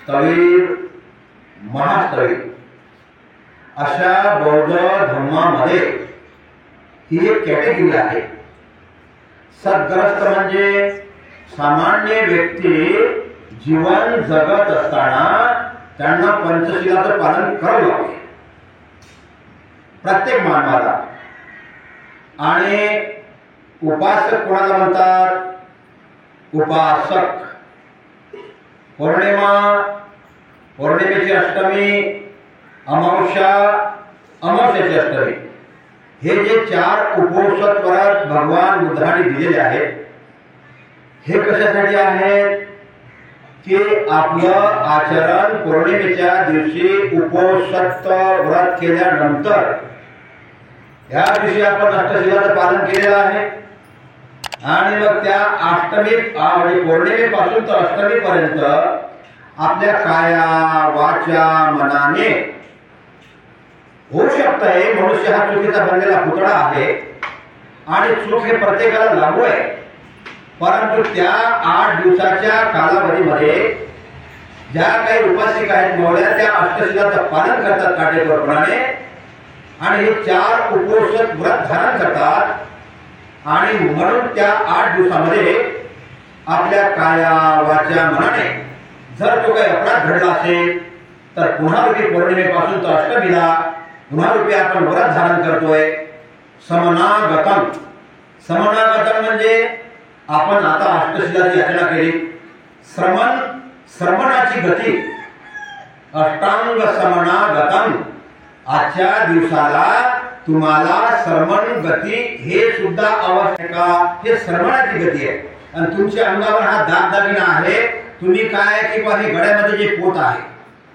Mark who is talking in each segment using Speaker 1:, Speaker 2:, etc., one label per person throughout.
Speaker 1: स्थविर, महास्थविर अशा बौद्ध धर्मामध्ये ही एक कॅटेगरी आहे. सद्ग्रस्त म्हणजे सामान्य व्यक्ती जीवन जगत असताना त्यांना पंचशीलाचं पालन करावं लागते प्रत्येक मानवाला. आणि उपासक कोणाला म्हणतात? उपासक. पौर्णिमा, पौर्णिमेची अष्टमी, अमावस्या, अमावस्याची अष्टमी, हे जे 4 उपोषक व्रत भगवान बुद्धाने दिलेले आहेत, हे कशासाठी आहेत? की आपलं आचरण पौर्णिमेच्या दिवशी उपोषक व्रत केल्यानंतर या दिवशी आपण अष्टशिलाचं पालन केलेलं आहे आणि मग त्या अष्टमी म्हणजे पौर्णिमेपासून तर अष्टमीपर्यंत आपल्या काया, वाचा, मनाने होऊ शकतंय. मनुष्य हा चुकीचा बनलेला पुतळा आहे आणि चूक हे प्रत्येकाला लागू आहे. परंतु त्या 8 दिवसाच्या कालावधीमध्ये ज्या काही उपासिका आहेत मौल्या, त्या अष्टशिलाचं पालन करतात काटेकोरपणाने आणि हे 4 उपोषक व्रत धारण करतात आणि म्हणून त्या 8 दिवसामध्ये आपल्या काया, वाचा, मनाने जर तो काही अपराध घडला असेल तर पुन्हा रूपी पौर्णिमेपासून तर अष्टमीला पुन्हा रूपी आपण व्रत धारण करतोय. समनागतम. समनागतम म्हणजे आपण आता अष्टशिलाची याचना केली. श्रमणाची गती, अष्टांग समनागतम. आजच्या दिवसाला तुम्हाला श्रमण गती हे सुद्धा आवश्यक आहे. हे श्रमणाची गती आहे आणि तुमच्या अंगावर हा दागदागिना आहे. तुम्ही काय की हे गळ्यामध्ये जे पोत आहे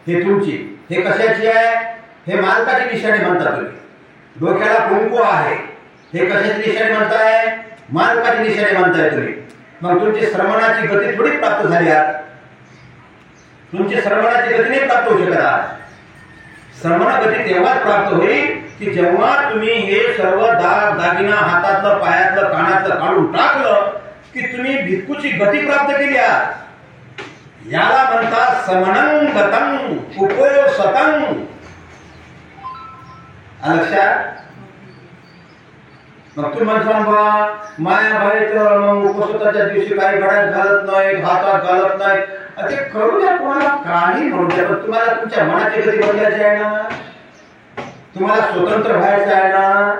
Speaker 1: हे तुमची, हे कशाची आहे? हे मालकाची निशाणी म्हणतात तुम्ही. डोक्याला कुंकू आहे, हे कशाची निशाणी म्हणताय? मालकाची निशाणी म्हणताय तुम्ही. मग तुमची श्रमणाची गती थोडी प्राप्त झाली आहे. तुमची श्रमणाची गती नाही प्राप्त होऊ शकत आहे. श्रमण गती तेव्हाच प्राप्त होईल की जेव्हा तुम्ही हे सर्व दाग दागिना हातातलं, पायातलं, कानातलं काढून टाकलं की तुम्ही भिक्खूची गती प्राप्त केली आहे. याला म्हणतात समनं गतं उपोषतं. लक्षात? मग तुम्ही म्हणता माया भाई तर मग उपोषणाच्या दिवशी काही गळ्यात घालत नाही, हातात घालत नाही. ते करू द्या, कोणाला काही म्हणू द्या, पण तुम्हाला तुमच्या मनाची गती बदलायची आहे ना. तुम्हाला स्वतंत्र व्हायचं आहे ना.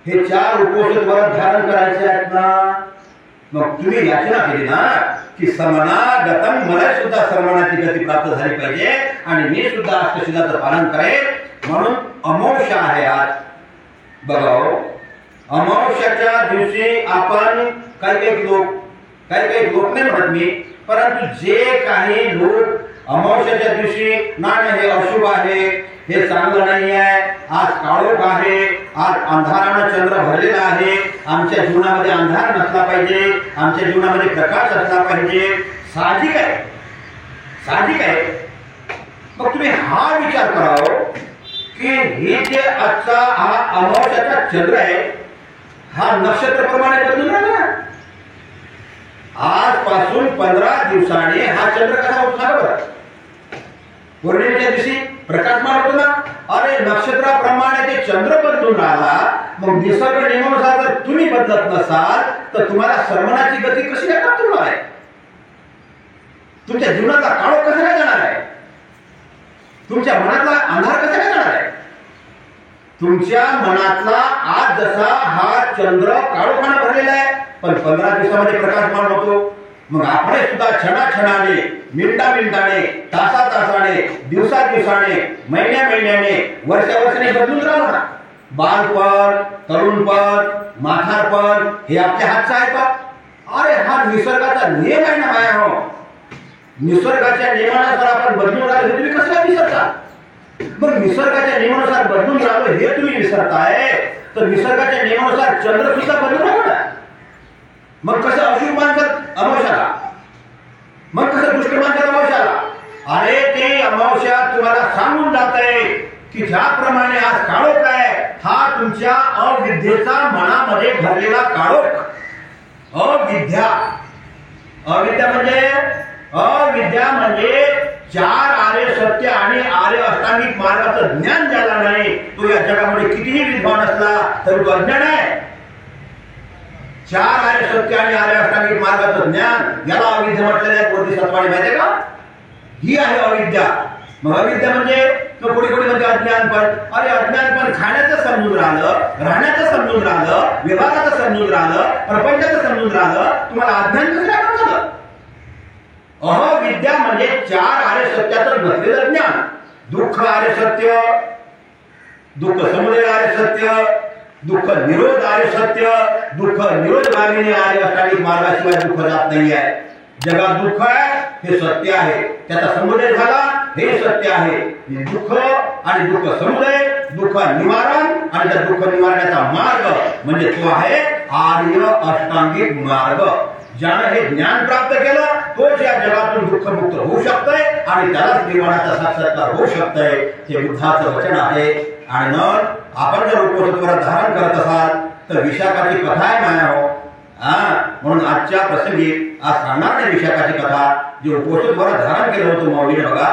Speaker 1: हे 4 उपोषक व्रत धारण करायचे आहेत ना. मग तुम्ही याचना केली ना की समनागतम, मला सुद्धा श्रमणाची गती प्राप्त झाली पाहिजे आणि मी सुद्धा अष्टशिलाचं पालन करेन. म्हणून अमावस्या आहे आज. बघा, अमावस्याच्या दिवशी आपण काही लोक नाही म्हणत मी, परंतु जे काही लोक अमावस्याच्या दिवशी नाही हे अशुभ आहे, हे चांगलं नाही आहे, आज काळोख आहे, आज अंधारानं चंद्र भरलेला आहे, आमच्या जीवनामध्ये अंधार नसला पाहिजे, आमच्या जीवनामध्ये प्रकाश असला पाहिजे, साहजिक आहे, साहजिक आहे. मग तुम्ही हा विचार करावं की हे जे आजचा हा अमावस्याचा चंद्र आहे हा नक्षत्रप्रमाणे बदलून राहिला. आजपासून 15 दिवसांनी हा चंद्र कसा उठणार बरं? पौर्णिमेच्या दिवशी प्रकाशमान होतो ना. अरे नक्षत्राप्रमाणे ते चंद्र बदलून राहिला. मग निसर्ग नियमानुसार जर तुम्ही बदलत नसाल तर तुम्हाला श्रमणाची गती कशी काय प्राप्त होणार आहे? तुमच्या जीवनाचा काळोख कसा काय जाणार आहे? तुमच्या मनातला अंधार कसा काय जाणार आहे? तुमच्या मनातला आज जसा हा चंद्र काळोखाने भरलेला आहे, पण 15 दिवसामध्ये प्रकाशमान होतो. मग आपण सुद्धा क्षणाक्षणाने, मिनिटामिनिटाने, तासातासाने, दिवसादिवसाने, महिन्याने, वर्षावर्षाने बदलून राहणार. बालपण, तरुणपण, म्हातारपण हे आपल्या हातचं आहे का? अरे हा निसर्गाचा नियम आहे ना माया. हो, निसर्गाच्या नियमानुसार आपण बदलून राहिलो हे तुम्ही कसं काय विसरता? मग निसर्गाच्या नियमानुसार बदलून राहिलो हे तुम्ही विसरताय तर निसर्गाच्या नियमानुसार चंद्र सुद्धा बदलून राहिला. मग कसं अशुभ मानतात अमावस्याला? मग कसं दुष्ट मानतात अमावस्याला? अरे ते अमावस्या तुम्हाला सांगून जात आहे की ज्याप्रमाणे आज काळोख आहे हा तुमच्या अविद्येचा मनामध्ये भरलेला काळोख. अविद्या, अविद्या म्हणजे चार आर्य सत्य आणि आर्य अष्टांगिक मार्गाचं ज्ञान ज्याला नाही तो या जगामध्ये कितीही विद्वान असला तरी तो अज्ञान आहे. चार आर्य सत्य आणि आर्य अष्टांगिक मार्गाचं ज्ञान याला अविद्या म्हटलेलं आहे. बोधिसत्वाने माहिती का? ही आहे अविद्या. मग अविद्या म्हणजे कोणी म्हणजे अज्ञानपण. अरे अज्ञानपण खाण्याचं समजून राहिलं, राहण्याचं समजून राहिलं, विभागाचं समजून राहिलं, प्रपंचाचं समजून राहिलं, तुम्हाला अज्ञान कसं काय झालं? अविद्या म्हणजे चार आर्य सत्याचं नसलेलं ज्ञान. दुःख आर्य सत्य, दुःख समुदय आर्य सत्य, दुःख निरोध आर्य सत्य, दुःख निरोधगामिनी आर्य अष्टांगिक मार्गाशिवाय दुःख जात नाही आहे. जगात दुःख आहे हे सत्य आहे, त्याचा समुदय झाला हे सत्य आहे. दुःख आणि दुःख समुदय, दुःख निवारण आणि त्या दुःख निवारण्याचा मार्ग म्हणजे तो आहे आर्य अष्टांगिक मार्ग. ज्याने हे ज्ञान प्राप्त केलं तोच या जगातून दुःखमुक्त होऊ शकतोय आणि त्यालाच निर्वाणाचा साक्षात्कार होऊ शकतोय. हे बुद्धाचं वचन आहे. आणि मग आपण जर उपोषण धारण करत असाल तर विशाखाची कथा आहे माया हो. म्हणून आजच्या प्रसंगी आज सांगणार नाही विशाखाची कथा. जे उपोषण धारण केलं होतं मौलीने बघा,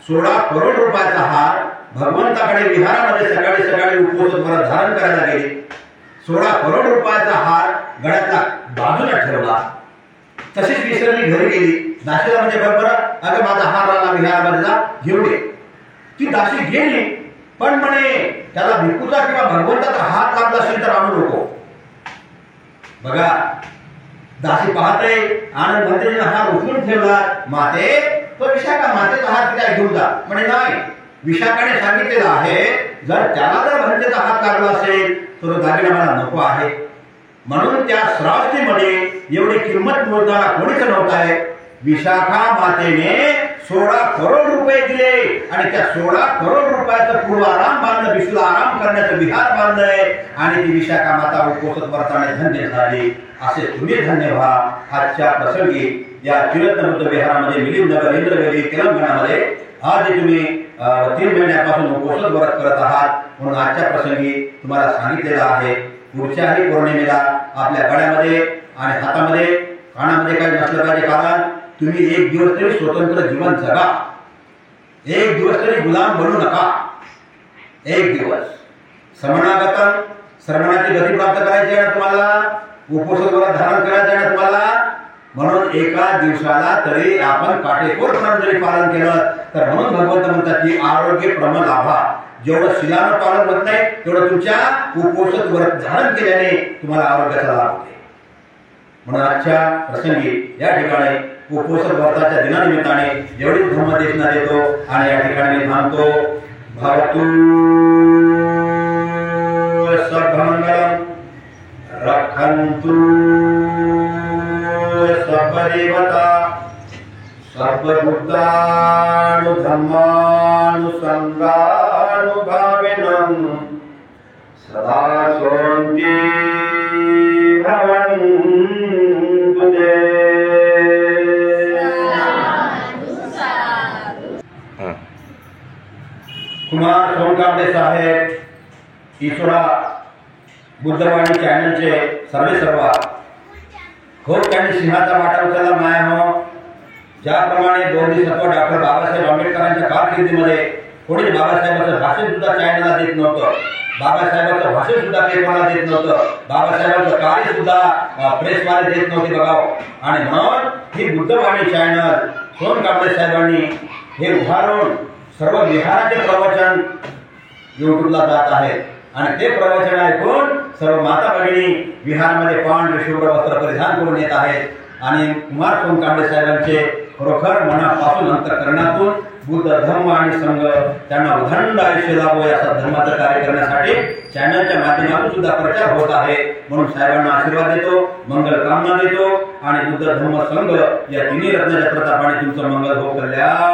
Speaker 1: 16 करोड रुपयाचा हार भगवंताकडे विहारामध्ये सकाळी सकाळी उपोषण धारण करायला गेले. 16 करोड रुपयाचा हार गळ्यातला बाजूला ठेवला, तशीच विसरली घरी गेली. दासीला म्हणजे बरोबर अगं माझा हार आला विहारामध्ये जा घेऊन ये. ती दासी गेली पण म्हणे त्याला भिकूचा किंवा भगवंताचा हात लागला असेल तर आणू नको. बघा दासी पाहते आनंद मंत्रीने हात उचलून ठेवला. माते तो विशाखा मातेचा हात काय घेऊन जा म्हणे नाही. विशाखाने सांगितलेलं आहे जर त्याला जर भंतेचा हात लागला असेल तर दागिना मला नको आहे. म्हणून त्या श्रावस्तीमध्ये एवढी किंमत मोजणारा कोणीच नव्हता आहे. विशाखा मातेने 16 करोड रुपये दिले आणि त्या 16 करोड रुपयाचं पूर्वाराम बांधलं, विष्णूला आराम करण्याचं विहार बांधलंय आणि ती विशाखा माता उपोषण व्रताने धन्य झाली. असे तुम्ही धन्य व्हा. आजच्या प्रसंगी या चिरत्न बुद्ध विहारामध्ये मिलिंदनगर इंद्रवेली तेलंगणामध्ये आज तुम्ही 3 महिन्यापासून उपोषण व्रत करत आहात. म्हणून आजच्या प्रसंगी तुम्हाला सांगितलेलं आहे पुढच्याही पौर्णिमेला आपल्या गळ्यामध्ये आणि हातामध्ये कानामध्ये काही नसलं पाहिजे. कारण तुम्ही एक दिवस तरी स्वतंत्र जीवन जगा. एक दिवस तरी गुलाम बनू नका. एक दिवस समनागतन श्रवणाची गती प्राप्त करायची आहे ना तुम्हाला, उपोषण धारण करायचं आहे ना तुम्हाला. म्हणून एका दिवसाला तरी आपण काटेकोरपणे जरी पालन केलं तर म्हणून भगवंत म्हणतात की आरोग्य प्रम लाभा. जेवढं शिलानं पालन होत नाही तेवढं तुमच्या उपोषण व्रत धारण केल्याने तुम्हाला आरोग्याचा लाभ होते. म्हणून आजच्या प्रसंगी या ठिकाणी उपोषण व्रताच्या दिनानिमित्ताने एवढी धर्मदेशना देतो आणि या ठिकाणी मी थांबतो. भवतु सर्वमंगलम रक्षन्तु सर्वदेवता सर्वभूतानुधम्मानुसंगानुभाविनं सदा शान्ति भवन्तु ते. कुमार सोनकांबळे साहेब ईश्वरा बुद्धवाणी चॅनलचे सर्वेसर्वा खूप त्यांनी सिंहाचा वाटा उचलला माया हो. ज्याप्रमाणे बोधिसत्व डॉक्टर बाबासाहेब आंबेडकरांच्या कारकिर्दीमध्ये कोणी बाबासाहेबांचं भाषण सुद्धा चॅनलला देत नव्हतं, बाबासाहेबांचं भाषण सुद्धा पेपरला देत नव्हतं, बाबासाहेबांचं कार्य सुद्धा प्रेसवाले देत नव्हते बघावं. आणि म्हणून ही बुद्धवाणी चॅनल सोनकांबळे साहेबांनी हे उभारून सर्व विहाराचे प्रवचन युट्यूबला जात आहेत आणि ते प्रवचन ऐकून सर्व माता भगिनी विहारामध्ये पांढरे शुभ्र वस्त्र परिधान करून येत आहेत. आणि कुमार सोनकांबळे साहेबांचे खरोखर मनापासून अंतःकरणातून बुद्ध धर्म आणि संघ त्यांना उदंड आयुष्य लाभो याचा धर्माचं कार्य करण्यासाठी चॅनलच्या माध्यमातून सुद्धा प्रचार होत आहे. म्हणून साहेबांना आशीर्वाद देतो, मंगल कामना देतो आणि बुद्ध धर्म संघ या तिन्ही रत्नाच्या प्रतापाने तुमचं मंगल हो. कल्याण.